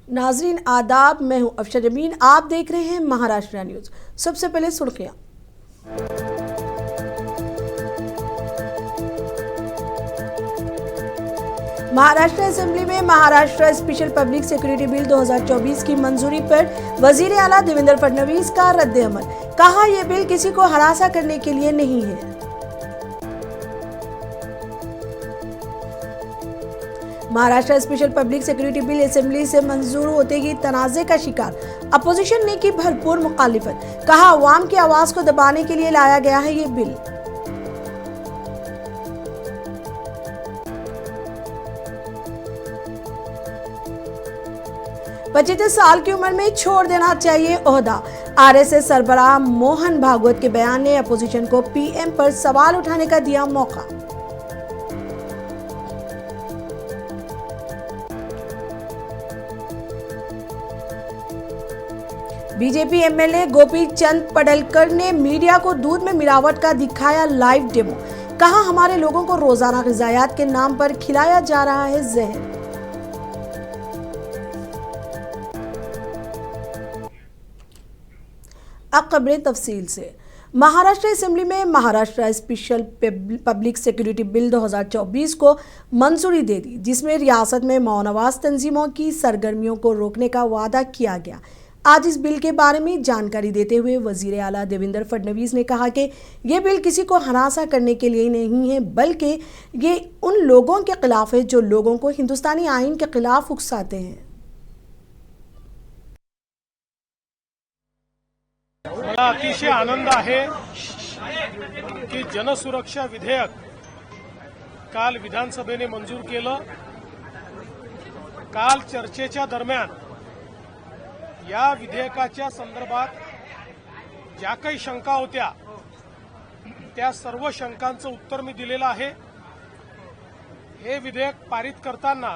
नाजरीन आदाब, मैं हूं अफशर जमीन। आप देख रहे हैं महाराष्ट्र न्यूज। सबसे पहले सुर्खियां। महाराष्ट्र असेंबली में Maharashtra special public security bill 2024 की मंजूरी पर वजीर आला देवेंद्र फडणवीस का रद्द-ए-अमल। कहा, यह बिल किसी को हरासा करने के लिए नहीं है। Maharashtra special public security bill assembly से मंजूर होते ही तनाजे का शिकार। अपोजिशन ने की भरपूर मुखालिफत। कहा, अवाम की आवाज को दबाने के लिए लाया गया है ये बिल। पचहत्तर साल की उम्र में छोड़ देना चाहिए ओहदा। आरएसएस सरबराह मोहन भागवत के बयान ने अपोजिशन को पीएम पर सवाल उठाने का दिया मौका। बीजेपी एमएलए गोपी चंद पडलकर ने मीडिया को दूध में मिलावट का दिखाया लाइव डेमो। कहा, हमारे लोगों को रोजाना ग़िज़ायात के नाम पर खिलाया जा रहा है जहर। अब खबरें तफसील से। महाराष्ट्र असेंबली में Maharashtra special public security bill 2024 को मंजूरी दे दी, जिसमें रियासत में मौनवास तंजीमों की सरगर्मियों को रोकने का वादा किया गया। आज इस बिल के बारे में जानकारी देते हुए वजीर आला देवेंद्र फडणवीस ने कहा कि ये बिल किसी को हरासा करने के लिए नहीं है, बल्कि ये उन लोगों के खिलाफ है जो लोगों को हिंदुस्तानी आईन के खिलाफ उकसाते हैं। मला अतिशय आनंद आहे की जनसुरक्षा विधेयक काल विधानसभेने मंजूर केलं। काल चर्चेच्या दरम्यान या विधेयकाच्या संदर्भात ज्या काही शंका होत्या त्या सर्व शंकांचं उत्तर मी दिलेलं आहे। हे विधेयक पारित करताना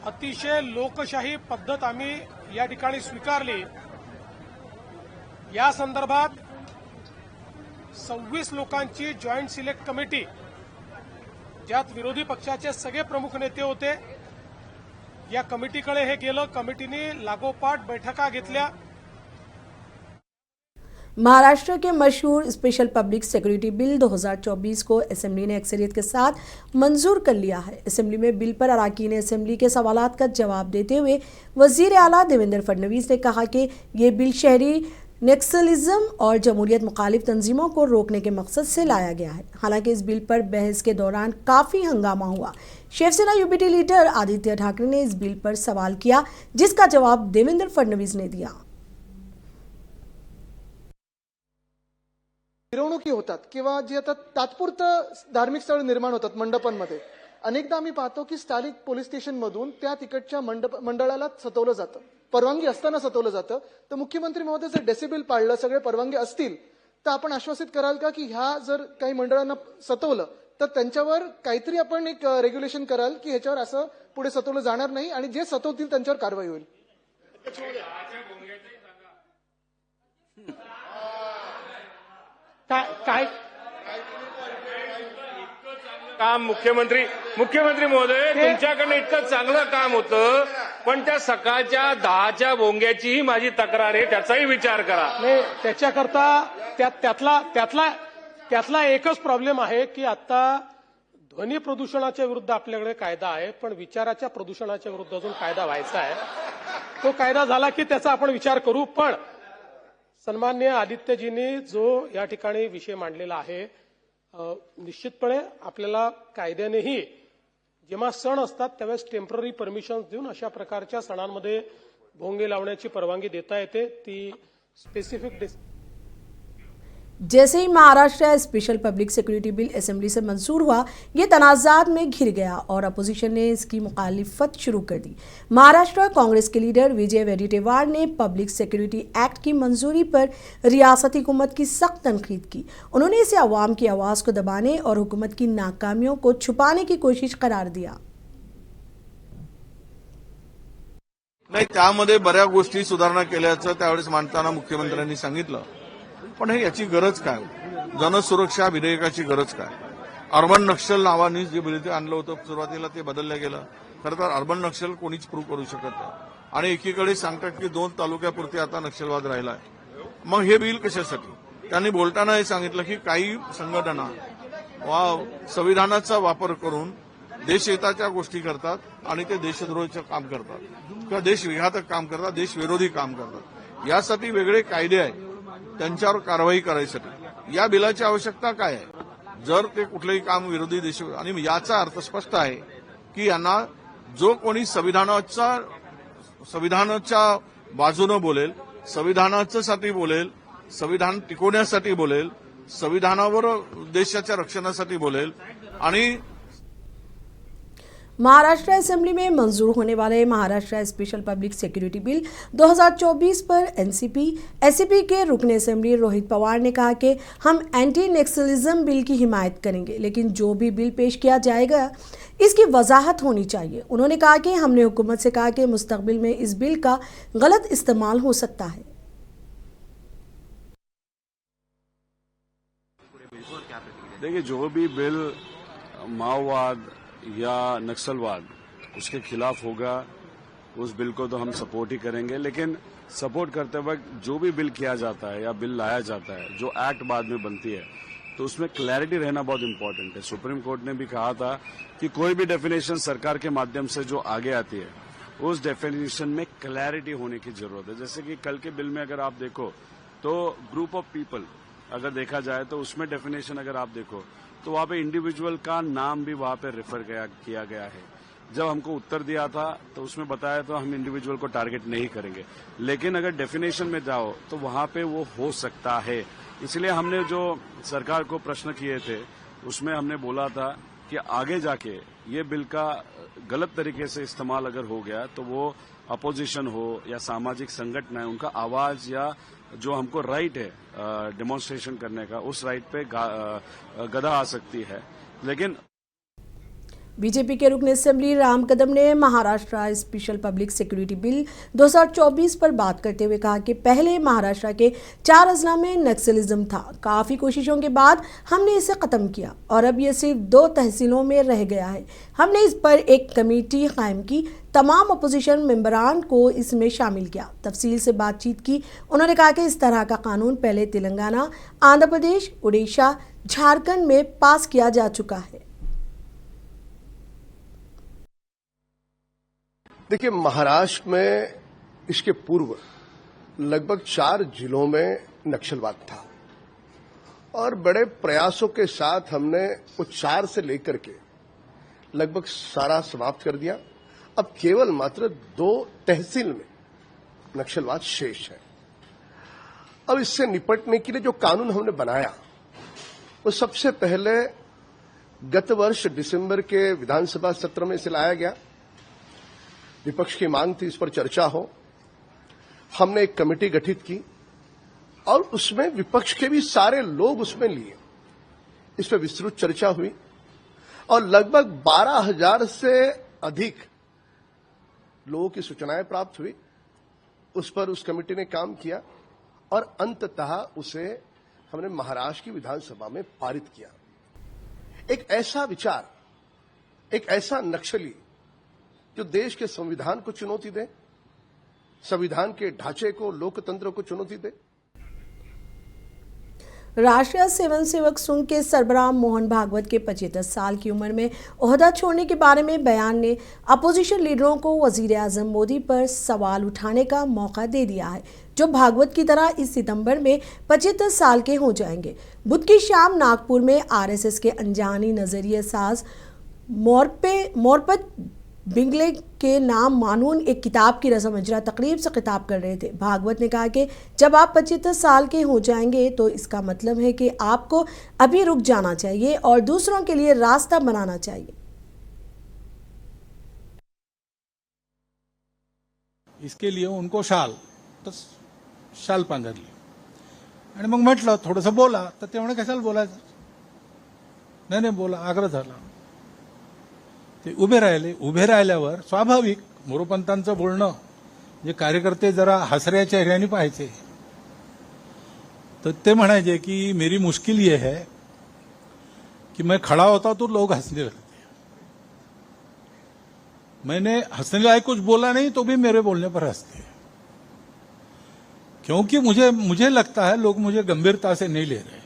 अतिशय लोकशाही पद्धत आम्ही या ठिकाणी स्वीकारली। या संदर्भात 26 लोकांची जॉईंट सिलेक्ट कमिटी, ज्यात विरोधी पक्षाचे सगळे प्रमुख नेते होते, या कमिटीकडे हे गेलं। कमिटीने लागोपाठ बैठका घेतल्या। महाराष्ट्र के मशहूर स्पेशल पब्लिक सिक्योरिटी बिल 2024 को असेंबली ने अक्सरियत के साथ मंजूर कर लिया है। असेंबली में बिल पर अराकीन असेंबली के सवालात का जवाब देते हुए वजीर आला देवेंद्र फडणवीस ने कहा कि ये बिल शहरी नक्सलिज्म और जमहूरियत मुखालिफ तंजीमों को रोकने के मकसद से लाया गया है। हालांकि इस बिल पर बहस के दौरान काफ़ी हंगामा हुआ। शिवसेना यूपीटी लीडर आदित्य ठाकरे ने इस बिल पर सवाल किया, जिसका जवाब देवेंद्र फडणवीस ने दिया। मिरवणुकी होतात किंवा जे आता तात्पुरतं धार्मिक स्थळ निर्माण होतात मंडपांमध्ये, अनेकदा आम्ही पाहतो की स्थानिक पोलीस स्टेशन मधून त्या तिकडच्या मंडळाला सतवलं जातं, परवानगी असताना सतवलं जातं। तर मुख्यमंत्री महोदय जर डेसिबल पाळलं, सगळे परवानगी असतील, तर आपण आश्वासित कराल का की ह्या जर काही मंडळांना सतवलं तर त्यांच्यावर काहीतरी आपण एक रेग्युलेशन कराल की ह्याच्यावर असं पुढे सतवलं जाणार नाही आणि जे सतवतील त्यांच्यावर कारवाई होईल? काय काम मुख्यमंत्री महोदय, तुमच्याकडनं इतकं चांगलं काम होतं, पण त्या सकाळच्या 10च्या भोंग्याचीही माझी तक्रार आहे, त्याचाही विचार करा। नाही, त्याच्याकरता त्यातला एकच प्रॉब्लेम आहे की आता ध्वनी प्रदूषणाच्या विरुद्ध आपल्याकडे कायदा आहे, पण विचाराच्या प्रदूषणाच्या विरुद्ध अजून कायदा व्हायचा आहे। तो कायदा झाला की त्याचा आपण विचार करू। पण सन्माननीय आदित्यजींनी जो या ठिकाणी विषय मांडलेला आहे, निश्चितपणे आपल्याला कायद्यानेही जेव्हा सण असतात त्यावेळेस टेम्पररी परमिशन देऊन अशा प्रकारच्या सणांमध्ये भोंगे लावण्याची परवानगी देता येते। ती स्पेसिफिक जैसे ही Maharashtra special public security bill assembly से मंजूर हुआ, ये तनाज़ात में घिर गया और अपोजिशन ने इसकी मुखालिफत शुरू कर दी। महाराष्ट्र कांग्रेस के लीडर विजय वडेट्टीवार ने पब्लिक सिक्योरिटी एक्ट की मंजूरी पर रियासती हुकूमत की सख्त तनकीद की। उन्होंने इसे अवाम की आवाज़ को दबाने और हुकूमत की नाकामियों को छुपाने की कोशिश करार दिया। नाही, त्यामध्ये बऱ्याच गोष्टी सुधारणा केल्याचं त्यावेळेस मांडताना मुख्यमंत्र्यांनी सांगितलं, पण याची गरज काय? जनसुरक्षा विधेयकाची गरज काय? अर्बन नक्षल नावाने जे बिल आणलं होतं सुरुवातीला ते बदललं गेलं। खरं तर अर्बन नक्षल कोणीच प्रूव्ह करू शकत नाही। आणि एकीकडे सांगतात की 2 तालुक्यापुरते आता नक्षलवाद राहिलाय. मग हे बिल कशासाठी? त्यांनी बोलताना हे सांगितलं की काही संघटना संविधानाचा वापर करून देशहिताच्या गोष्टी करतात आणि ते देशद्रोहाचं काम करतात किंवा देशविघातक काम करतात, देशविरोधी काम करतात. यासाठी वेगळे कायदे आहेत, त्यांच्यावर कारवाई करायसाठी. या बिलाची आवश्यकता काय आहे? जर ते कुठलेही काम विरोधी देश, आणि याचा अर्थ स्पष्ट आहे की यांना जो कोणी संविधानाच्या बाजूनं बोलेल, संविधानासाठी बोलेल, संविधान टिकवण्यासाठी बोलेल, संविधानावर देशाच्या रक्षणासाठी बोलेल आणि महाराष्ट्र असेंबली में मंजूर होने वाले Maharashtra special public security bill 2024 पर एससीपी के रुकन असेंबली रोहित पवार ने कहा कि हम एंटी नक्सलिज्म बिल की हिमायत करेंगे, लेकिन जो भी बिल पेश किया जाएगा इसकी वजाहत होनी चाहिए. उन्होंने कहा कि हमने हुकूमत से कहा कि मुस्तकबिल में इस बिल का गलत इस्तेमाल हो सकता है. देखिए, जो भी बिल माओवाद या नक्सलवाद उसके खिलाफ होगा, उस बिल को तो हम सपोर्ट ही करेंगे. लेकिन सपोर्ट करते वक्त जो भी बिल किया जाता है या बिल लाया जाता है, जो एक्ट बाद में बनती है, तो उसमें क्लैरिटी रहना बहुत इंपॉर्टेंट है. सुप्रीम कोर्ट ने भी कहा था कि कोई भी डेफिनेशन सरकार के माध्यम से जो आगे आती है, उस डेफिनेशन में क्लैरिटी होने की जरूरत है. जैसे कि कल के बिल में अगर आप देखो तो ग्रुप ऑफ पीपल अगर देखा जाए तो उसमें डेफिनेशन अगर आप देखो तो वहां पे इंडिविजुअल का नाम भी वहां पे रेफर किया गया है. जब हमको उत्तर दिया था तो उसमें बताया तो हम इंडिविजुअल को टारगेट नहीं करेंगे, लेकिन अगर डेफिनेशन में जाओ तो वहां पे वो हो सकता है. इसलिए हमने जो सरकार को प्रश्न किए थे उसमें हमने बोला था कि आगे जाके ये बिल का गलत तरीके से इस्तेमाल अगर हो गया तो वो अपोजिशन हो या सामाजिक संगठन है, उनका आवाज या जो हमको राइट है डेमोन्स्ट्रेशन करने का, उस राइट पे गदा आ सकती है. लेकिन बीजेपी के रुकन असेंबली राम कदम ने Maharashtra special public security bill 2024 पर बात करते हुए कहा कि पहले महाराष्ट्र के 4 अजला में नक्सलिज्म था. काफ़ी कोशिशों के बाद हमने इसे ख़त्म किया और अब ये सिर्फ 2 तहसीलों में रह गया है. हमने इस पर एक कमेटी कायम की, तमाम अपोजिशन मेंबरान को इसमें शामिल किया, तफसील से बातचीत की. उन्होंने कहा कि इस तरह का कानून पहले तेलंगाना, आंध्र प्रदेश, उड़ीसा, झारखंड में पास किया जा चुका है. देखिए, महाराष्ट्र में इसके पूर्व लगभग 4 जिलों में नक्सलवाद था और बड़े प्रयासों के साथ हमने वो 4 से लेकर के लगभग सारा समाप्त कर दिया. अब केवल मात्र 2 तहसील में नक्सलवाद शेष है. अब इससे निपटने के लिए जो कानून हमने बनाया वो सबसे पहले गत वर्ष दिसंबर के विधानसभा सत्र में इसे लाया गया. विपक्ष की मांग थी इस पर चर्चा हो. हमने एक कमेटी गठित की और उसमें विपक्ष के भी सारे लोग उसमें लिए. इस पर विस्तृत चर्चा हुई और लगभग 12,000 से अधिक लोगों की सूचनाएं प्राप्त हुई. उस पर उस कमेटी ने काम किया और अंततः उसे हमने महाराष्ट्र की विधानसभा में पारित किया. एक ऐसा विचार, एक ऐसा नक्सली जो देश के संविधान को चुनौती दे, संविधान के ढांचे को, लोकतंत्र को चुनौती दे. राष्ट्रीय सेवन सेवक संघ के सरबराह मोहन भागवत के 75 साल की उम्र में ओहदा छोड़ने के बारे में बयान ने अपोजिशन लीडरों को वजीर आजम मोदी पर सवाल उठाने का मौका दे दिया है, जो भागवत की तरह इस सितंबर में 75 साल के हो जाएंगे. बुध की शाम नागपुर में आरएसएस के अनजानी नजरिए साज मोरपत बिंगले के नाम मानून एक किताब की रस्म अजरा तकरीब से खिताब कर रहे थे. भागवत ने कहा कि जब आप 75 साल के हो जाएंगे तो इसका मतलब है कि आपको अभी रुक जाना चाहिए और दूसरों के लिए रास्ता बनाना चाहिए. इसके लिए उनको शाल पांघरली आणि मग म्हटलं थोडंसं बोला, तर ते म्हणे कशाला बोलायचं. नाही बोला, आग्रह झाला. ते उभे राहिले. उभे राहिल्यावर स्वाभाविक मोरोपंतांचं बोलणं जे कार्यकर्ते जरा हसऱ्या चेहऱ्याने पाहायचे, तर ते म्हणायचे की मेरी मुश्किल ये है कि मैं खड़ा होता तो लोग हंसने लगते, मैंने हंसने लायक कुछ बोला नहीं तो भी मेरे बोलने पर हंसते हैं, क्योंकि मुझे लगता है लोग मुझे गंभीरता से नहीं ले रहे.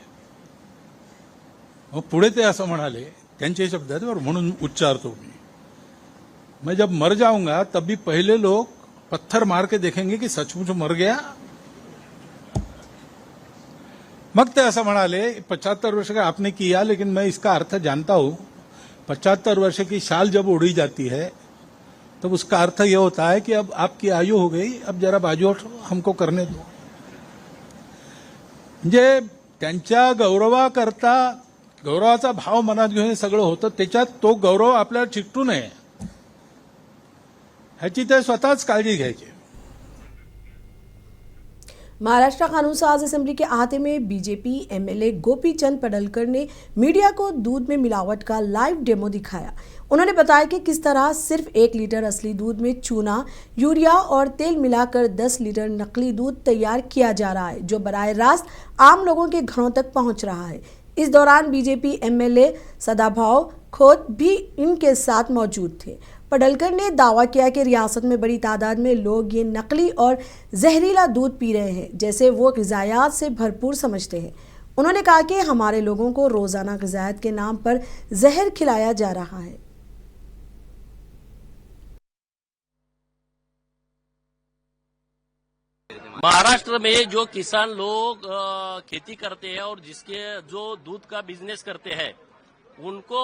मग पुढे ते असं म्हणाले, त्यांचे शब्द आहेत और म्हणून उच्चारतो मी, मैं जब मर जाऊंगा तब भी पहले लोग पत्थर मार के देखेंगे कि सचमुच मर गया. मग ते असं म्हणाले, 75 वर्ष का आपने किया, लेकिन मैं इसका अर्थ जानता हूं. 75 वर्ष की शाल जब उड़ी जाती है तब उसका अर्थ यह होता है कि अब आपकी आयु हो गई, अब जरा बाजू हमको करने दो. म्हणजे त्यांच्या गौरवाकरता गौरवाचा भाव मनात घेऊन हे सगळं होतं. त्याच्यात तो गौरव आपल्याला चिकटू नये ह्याची ते स्वतःच काळजी घ्यायची. महाराष्ट्र कानून साज असेंबली के अहाते में बीजेपी एमएलए गोपी चंद पडलकर ने मीडिया को दूध में मिलावट का लाइव डेमो दिखाया. उन्होंने बताया कि किस तरह सिर्फ 1 लीटर असली दूध में चूना, यूरिया और तेल मिलाकर 10 लीटर नकली दूध तैयार किया जा रहा है, जो बराह रास्त आम लोगों के घरों तक पहुंच रहा है. इस दौरान बीजेपी एमएलए सदाभाऊ खोत भी इनके साथ मौजूद थे. पडलकर ने दावा किया कि रियासत में बड़ी तादाद में लोग ये नकली और जहरीला दूध पी रहे हैं, जैसे वो ग़िज़ायात से भरपूर समझते हैं. उन्होंने कहा कि हमारे लोगों को रोज़ाना ग़िज़ायात के नाम पर जहर खिलाया जा रहा है. महाराष्ट्र में जो किसान लोग खेती करते हैं और जो दूध का बिजनेस करते हैं, उनको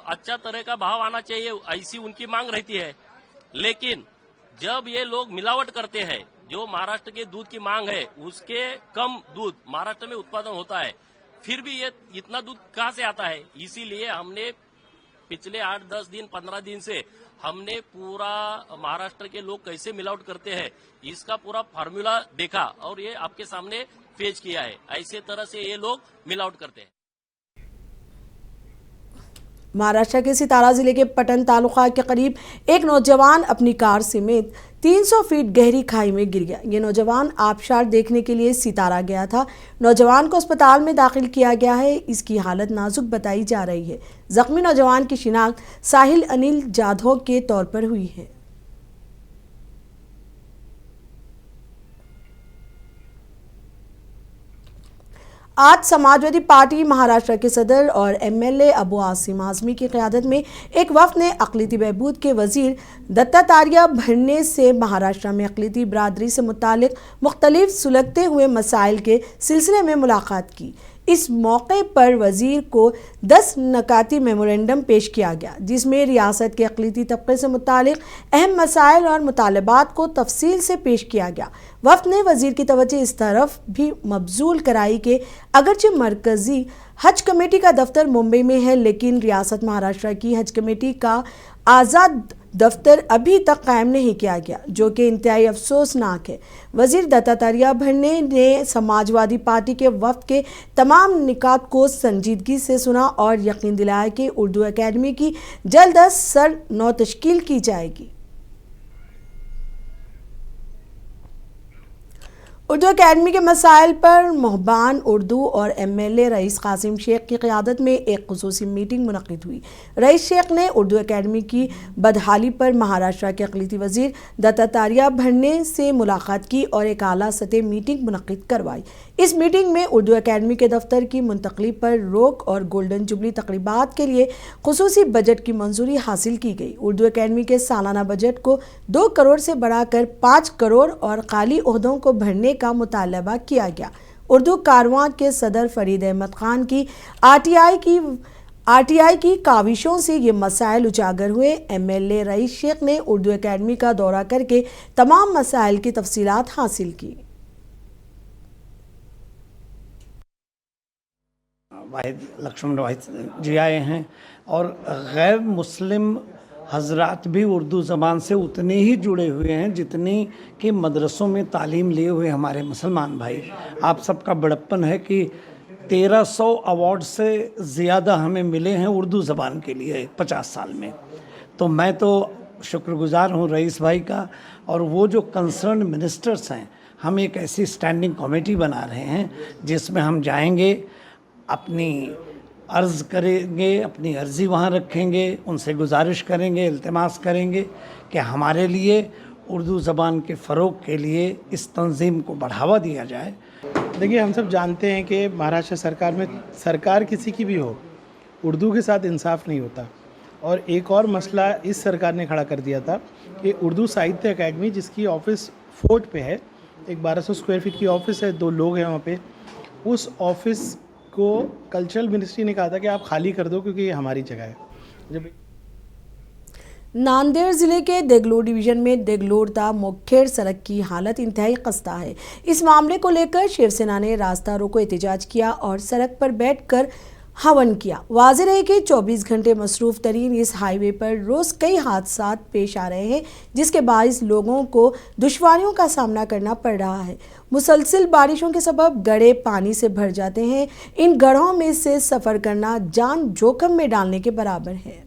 अच्छा तरह का भाव आना चाहिए, ऐसी उनकी मांग रहती है. लेकिन जब ये लोग मिलावट करते हैं, जो महाराष्ट्र के दूध की मांग है उसके कम दूध महाराष्ट्र में उत्पादन होता है, फिर भी ये इतना दूध कहां से आता है. इसीलिए हमने पिछले 8-10 दिन 15 दिन से हमने पूरा महाराष्ट्र के लोग कैसे मिलावट करते हैं इसका पूरा फार्मूला देखा और ये आपके सामने पेश किया है. ऐसे तरह से ये लोग मिलावट करते हैं. महाराष्ट्र के सितारा जिले के पटन तालुका के करीब एक नौजवान अपनी कार समेत 300 फीट गहरी खाई में गिर गया. ये नौजवान आबशार देखने के लिए सितारा गया था. नौजवान को अस्पताल में दाखिल किया गया है. इसकी हालत नाजुक बताई जा रही है. जख्मी नौजवान की शिनाख्त साहिल अनिल जाधव के तौर पर हुई है. आज समाजवादी पार्टी महाराष्ट्र के सदर और एमएलए अबू आसिम आजमी की क़यादत में एक वफ़द ने अक़लियती बहबूद के वज़ीर दत्तात्रेय भरने से महाराष्ट्र में अक़लियती बरादरी से मुतालिक मुख्तलिफ सुलगते हुए मसाइल के सिलसिले में मुलाकात की. इस मौके पर वज़ीर को 10 नकाती मेमोरेंडम पेश किया गया, जिसमें रियासत के अक़लियती तबक़े से मुतालिक अहम मसाइल और मुतालबात को तफसील से पेश किया गया. वफ़द ने वज़ीर की तवज्जो इस तरफ भी मबजूल कराई कि अगरचे मरकज़ी हज कमेटी का दफ्तर मुंबई में है, लेकिन रियासत महाराष्ट्र की हज कमेटी का आज़ाद दफ्तर अभी तक कायम नहीं किया गया, जो कि इंतहाई अफसोसनाक है. वज़ीर दत्तात्रेय भरने ने समाजवादी पार्टी के वफ़द के तमाम निकात को संजीदगी से सुना और यकीन दिलाया कि उर्दू अकेडमी की जल्द अज सर नौ तश्कील की जाएगी. उर्दू अकेडमी के मसाइल पर मोहबान उर्दू और एमएलए रईस कासिम शेख की क़यादत में एक खुसूसी मीटिंग मुनक़िद हुई. रईस शेख ने उर्दू अकेडमी की बदहाली पर महाराष्ट्र के अक़लियती वज़ीर दत्तात्रेय भरने से मुलाकात की और एक आला सतह मीटिंग मुनक़िद करवाई. इस मीटिंग में उर्दू अकेडमी के दफ्तर की मुंतक़ली पर रोक और गोल्डन जुबली तक़रीबात के लिए खुसूसी बजट की मंजूरी हासिल की गई. उर्दू अकेडमी के सालाना बजट को 2 करोड़ से बढ़ाकर 5 करोड़ और खाली ओहदों को भरने का मुतालबा किया गया. उर्दू कारवां के सदर फरीद अहमद खान की आरटीआई की काविशों से ये मसाइल उजागर हुए. एमएलए रईस शेख ने उर्दू अकेडमी का दौरा करके तमाम मसाइल की तफसीलात हासिल की. वाहिद लक्ष्मण वाहिद जी आए हैं और गैर मुस्लिम हजरात भी उर्दू ज़बान से उतने ही जुड़े हुए हैं जितनी कि मदरसों में तालीम लिए हुए हमारे मुसलमान भाई. आप सबका बड़प्पन है कि 1300 अवार्ड से ज़्यादा हमें मिले हैं उर्दू ज़बान के लिए 50 साल में. तो मैं तो शुक्रगुज़ार हूँ रईस भाई का. और वो जो कंसर्न मिनिस्टर्स हैं, हम एक ऐसी स्टैंडिंग कमेटी बना रहे हैं जिसमें हम जाएंगे, अपनी अर्ज़ करेंगे, अपनी अर्ज़ी वहाँ रखेंगे, उनसे गुजारिश करेंगे, इल्तिमास करेंगे कि हमारे लिए उर्दू ज़बान के फ़रोग़ के लिए इस तंज़ीम को बढ़ावा दिया जाए। देखिए, हम सब जानते हैं कि महाराष्ट्र सरकार में सरकार किसी की भी हो, उर्दू के साथ इंसाफ नहीं होता। और एक और मसला इस सरकार ने खड़ा कर दिया था कि उर्दू साहित्य अकेडमी, जिसकी ऑफिस फोर्ट पे है, एक 1200 स्क्वायर फीट की ऑफिस है, 2 लोग हैं वहाँ पे, उस ऑफिस को कल्चरल मिनिस्ट्री ने कहा था कि आप खाली कर दो क्योंकि ये हमारी जगह है। जब नांदेड़ जिले के देगलूर डिवीजन में देगलूर मुखेड़ सड़क की हालत इंतहाई खस्ता है। इस मामले को लेकर शिवसेना ने रास्ता रोको एहतजाज किया और सड़क पर बैठकर हवन किया। वाज़ेह रहे कि 24 घंटे मसरूफ तरीन इस हाईवे पर रोज कई हादसा पेश आ रहे हैं, जिसके बाइस लोगों को दुश्वारियों का सामना करना पड़ रहा है। मुसलसिल बारिशों के सबब गड्ढे पानी से भर जाते हैं। इन गड्ढों में से सफर करना जान जोखिम में डालने के बराबर है।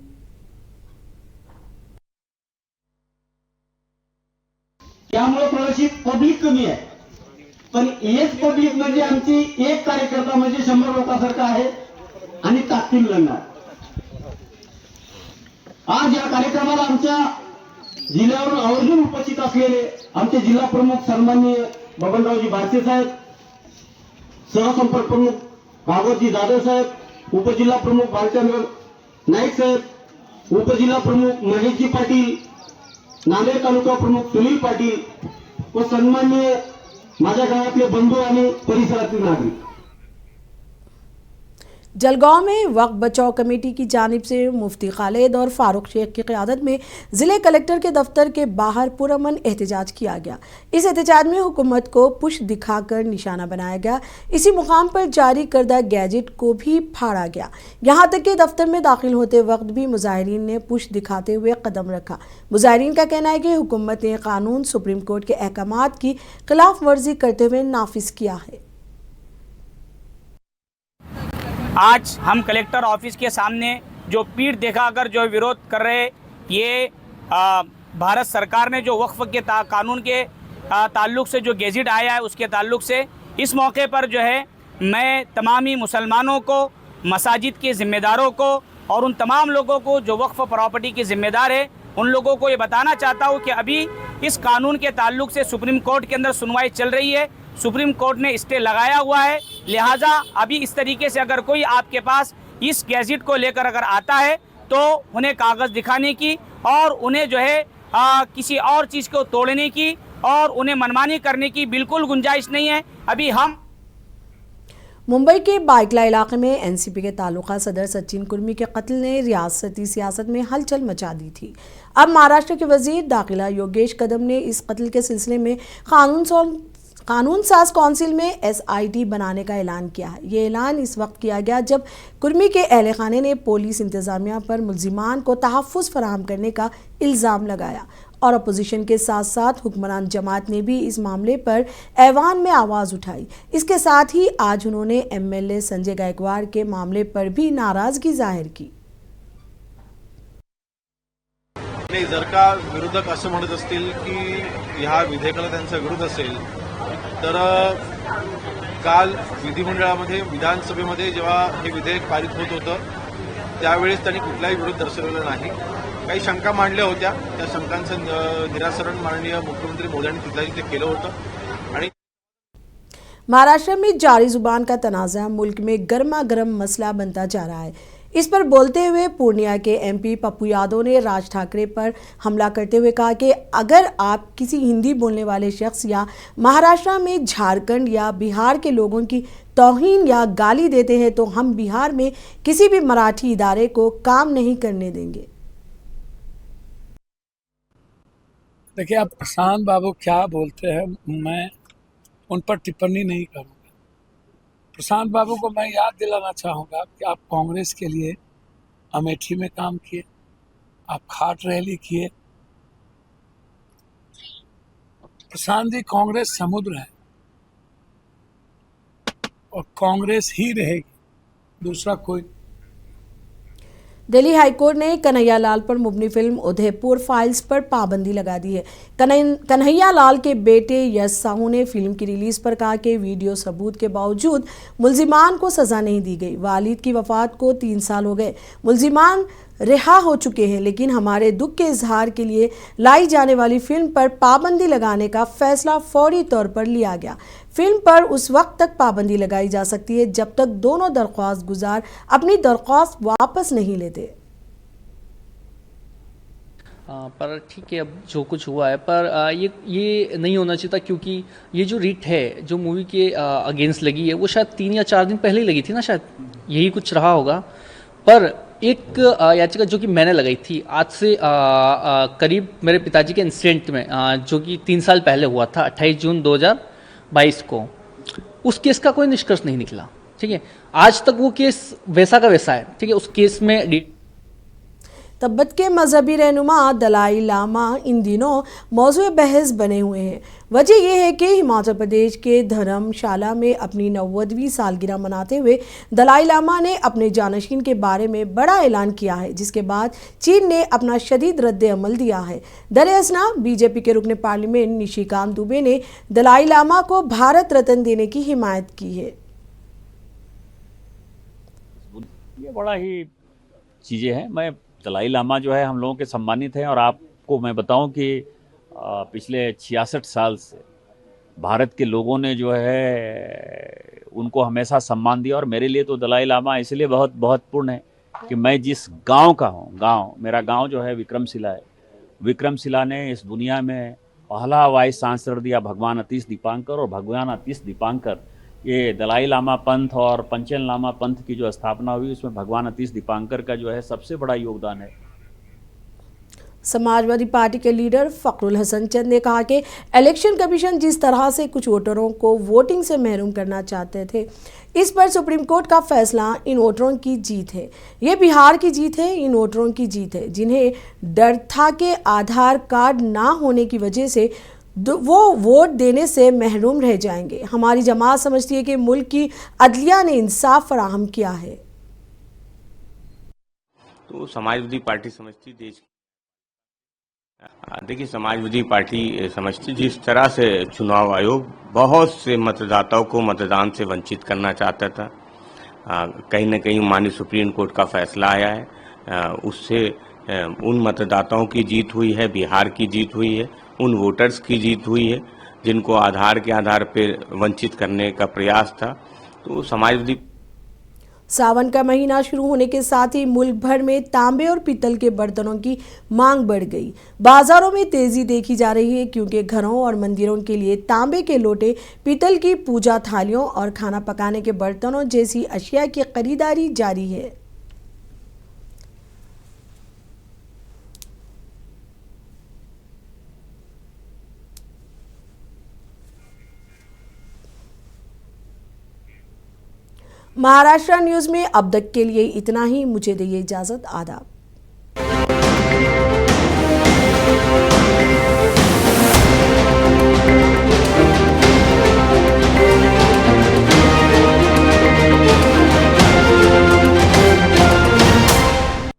त्यामुळे थोडीशी पब्लिक कमी आहे, पण एक पब्लिक म्हणजे आमची एक कार्यकर्ता म्हणजे 100 लोकांसारखा आहे आणि ताकदीन लढणार। आज या कार्यक्रमाला आमच्या जिल्ह्यावरून आवर्जून उपस्थित असलेले आमचे जिल्हा प्रमुख सन्माननीय बबनरावजी बारसे साहेब, सहसंपर्क प्रमुख भागवतजी जाधव साहेब, उपजिल्हा प्रमुख भालचंद्र नाईक साहेब, उपजिल्हा प्रमुख महेशजी पाटील, नांदेड तालुका प्रमुख सुनील पाटील व सन्माननीय माझ्या गावातले बंधू आणि परिसरातील नागरिक। जलगांव में वक्फ बचाओ कमेटी की जानिब से मुफ्ती खालिद और फारूक शेख की क़यादत में ज़िले कलेक्टर के दफ्तर के बाहर पुरअमन एहतजाज किया गया। इस एहतजाज में हुकूमत को पुश दिखाकर निशाना बनाया गया। इसी मुकाम पर जारी करदा गैजेट को भी फाड़ा गया। यहाँ तक कि दफ्तर में दाखिल होते वक्त भी मुजाहिरीन ने पुश दिखाते हुए कदम रखा। मुजाहिरीन का कहना है कि हुकूमत ने कानून सुप्रीम कोर्ट के अहकामात की खिलाफ वर्जी करते हुए नाफिज किया है। आज हम कलेक्टर ऑफिस के सामने जो पीठ दिखाकर जो विरोध कर रहे, ये भारत सरकार ने जो वक्फ के कानून के ताल्लुक से जो गैजेट आया है उसके ताल्लुक से इस मौके पर जो है मैं तमामी मुसलमानों को, मसाजिद के ज़िम्मेदारों को और उन तमाम लोगों को जो वक्फ प्रॉपर्टी के ज़िम्मेदार है, उन लोगों को ये बताना चाहता हूँ कि अभी इस कानून के ताल्लुक से सुप्रीम कोर्ट के अंदर सुनवाई चल रही है। सुप्रीम कोर्ट ने स्टे लगाया हुआ है, लिहाजा अभी इस तरीके से अगर कोई आपके पास इस गैजेट को लेकर अगर आता है तो उन्हें कागज़ दिखाने की और उन्हें जो है किसी और चीज़ को तोड़ने की और उन्हें मनमानी करने की बिल्कुल गुंजाइश नहीं है। अभी हम मुंबई के बाइकला इलाके में एनसीपी के तालुका सदर सचिन कुर्मी के कत्ल ने रियासती सियासत में हलचल मचा दी थी। अब महाराष्ट्र के वजीर दाखिला योगेश कदम ने इस कत्ल के सिलसिले में कानून साज काउंसिल में SIT बनाने का ऐलान किया है। ये ऐलान इस वक्त किया गया जब कुर्मी के अहल खाने ने पुलिस इंतजामिया पर मुल्जिमान को तहफ़्फ़ुज़ फराहम करने का इल्ज़ाम लगाया और अपोजिशन के साथ साथ हुक्मरान जमात ने भी इस मामले पर ऐवान में आवाज़ उठाई। इसके साथ ही आज उन्होंने MLA संजय गायकवाड़ के मामले पर भी नाराज़गी जाहिर की। जर का विरोधक असं म्हणत असतील की ह्या विधेयकाला त्यांचा विरोध असेल तर काल विधिमंडळामध्ये विधानसभेमध्ये जेव्हा हे विधेयक पारित होत होतं त्यावेळेस त्यांनी कुठलाही विरोध दर्शवलेला नाही। काही शंका मांडल्या होत्या, त्या शंकांचं निराकरण माननीय मुख्यमंत्री मोदींनी तिथे केलं होतं। आणि महाराष्ट्र में जारी जुबान का तनाज़ा मुल्क में गर्मा गर्म मसला बनता जा रहा है। इस पर बोलते हुए पूर्णिया के MP पप्पू यादव ने राज ठाकरे पर हमला करते हुए कहा कि अगर आप किसी हिंदी बोलने वाले शख्स या महाराष्ट्र में झारखंड या बिहार के लोगों की तौहीन या गाली देते हैं तो हम बिहार में किसी भी मराठी इदारे को काम नहीं करने देंगे। देखिए, अब प्रशांत बाबू क्या बोलते हैं मैं उन पर टिप्पणी नहीं करूँगा। प्रशांत बाबू को मैं याद दिलाना चाहूँगा कि आप कांग्रेस के लिए अमेठी में काम किए, आप खाट रैली किए। प्रशांत जी, कांग्रेस समुद्र है और कांग्रेस ही रहेगी, दूसरा कोई। दिल्ली हाईकोर्ट ने कन्हैया लाल पर मुबनी फिल्म उदयपुर फाइल्स पर पाबंदी लगा दी है। कन्हैया लाल के बेटे यश साहू ने फिल्म की रिलीज पर कहा कि वीडियो सबूत के बावजूद मुलजिमान को सजा नहीं दी गई। वालिद की वफात को 3 साल हो गए, मुलजिमान रिहा हो चुके हैं, लेकिन हमारे दुख के इजहार के लिए लाई जाने वाली फिल्म पर पाबंदी लगाने का फैसला फौरी तौर पर लिया गया। फिल्म पर उस वक्त तक पाबंदी लगाई जा सकती है जब तक दोनों दरख्वास्त गुजार अपनी दरख्वास्त वापस नहीं लेते। पर ठीक है, अब जो कुछ हुआ है, पर ये नहीं होना चाहिए था, क्योंकि ये जो रिट है जो मूवी के अगेंस्ट लगी है वो शायद 3 या 4 दिन पहले ही लगी थी ना, शायद यही कुछ रहा होगा। पर एक याचिका जो कि मैंने लगाई थी आज से करीब मेरे पिताजी के इंसिडेंट में, जो कि 3 साल पहले हुआ था 28 जून 2022 को, उस केस का कोई निष्कर्ष नहीं निकला। ठीक है, आज तक वो केस वैसा का वैसा है। ठीक है, उस केस में तिब्बत के मजहबी रहनुमा दलाई लामा इन दिनों मौजूद बहस बने हुए हैं। वजह यह है कि हिमाचल प्रदेश के धर्मशाला में अपनी 90वीं सालगिरह मनाते हुए दलाई लामा ने अपने जानशीन के बारे में बड़ा ऐलान किया है, जिसके बाद चीन ने अपना शदीद रद्द अमल दिया है। दरअसल बीजेपी के रुकने पार्लियामेंट निशिकांत दुबे ने दलाई लामा को भारत रत्न देने की हिमायत की है। ये बड़ा ही चीज़ें हैं। मैं दलाई लामा जो है हम लोगों के सम्मानित हैं, और आपको मैं बताऊं कि पिछले 66 साल से भारत के लोगों ने जो है उनको हमेशा सम्मान दिया। और मेरे लिए तो दलाई लामा इसलिए बहुत महत्वपूर्ण है कि मैं जिस गांव का हूं, मेरा गांव जो है विक्रमशिला है। विक्रमशिला ने इस दुनिया में पहला हवाई सांसद दिया भगवान अतीश दीपांकर, और भगवान अतीश दीपांकर ये दलाई लामा पंथ और पंचेन लामा पंथ की जो स्थापना हुई उसमें भगवान अतीश दीपांकर का जो है सबसे बड़ा योगदान है। समाजवादी पार्टी के लीडर फखरुल हसन चंद ने कहा कि इलेक्शन कमीशन जिस तरह से कुछ वोटरों को वोटिंग से महरूम करना चाहते थे, इस पर सुप्रीम कोर्ट का फैसला इन वोटरों की जीत है। ये बिहार की जीत है, इन वोटरों की जीत है जिन्हें डर था कि आधार कार्ड ना होने की वजह से वो वोट देने से महरूम रह जाएंगे। हमारी जमात समझती है कि मुल्क की अदलिया ने इंसाफ फराहम किया है। तो समाजवादी पार्टी समझती देश, देखिए समाजवादी पार्टी समझती जिस तरह से चुनाव आयोग बहुत से मतदाताओं को मतदान से वंचित करना चाहता था, कहीं न कहीं माननीय सुप्रीम कोर्ट का फैसला आया है, उससे उन मतदाताओं की जीत हुई है, बिहार की जीत हुई है, उन वोटर्स की जीत हुई है जिनको आधार के आधार पर वंचित करने का प्रयास था। तो समाजवादी सावन का महीना शुरू होने के साथ ही मुल्क भर में तांबे और पीतल के बर्तनों की मांग बढ़ गई। बाजारों में तेजी देखी जा रही है क्योंकि घरों और मंदिरों के लिए तांबे के लोटे, पीतल की पूजा थालियों और खाना पकाने के बर्तनों जैसी अशिया की खरीदारी जारी है। महाराष्ट्र न्यूज में अब तक के लिए इतना ही। मुझे दीजिए इजाजत। आदाब।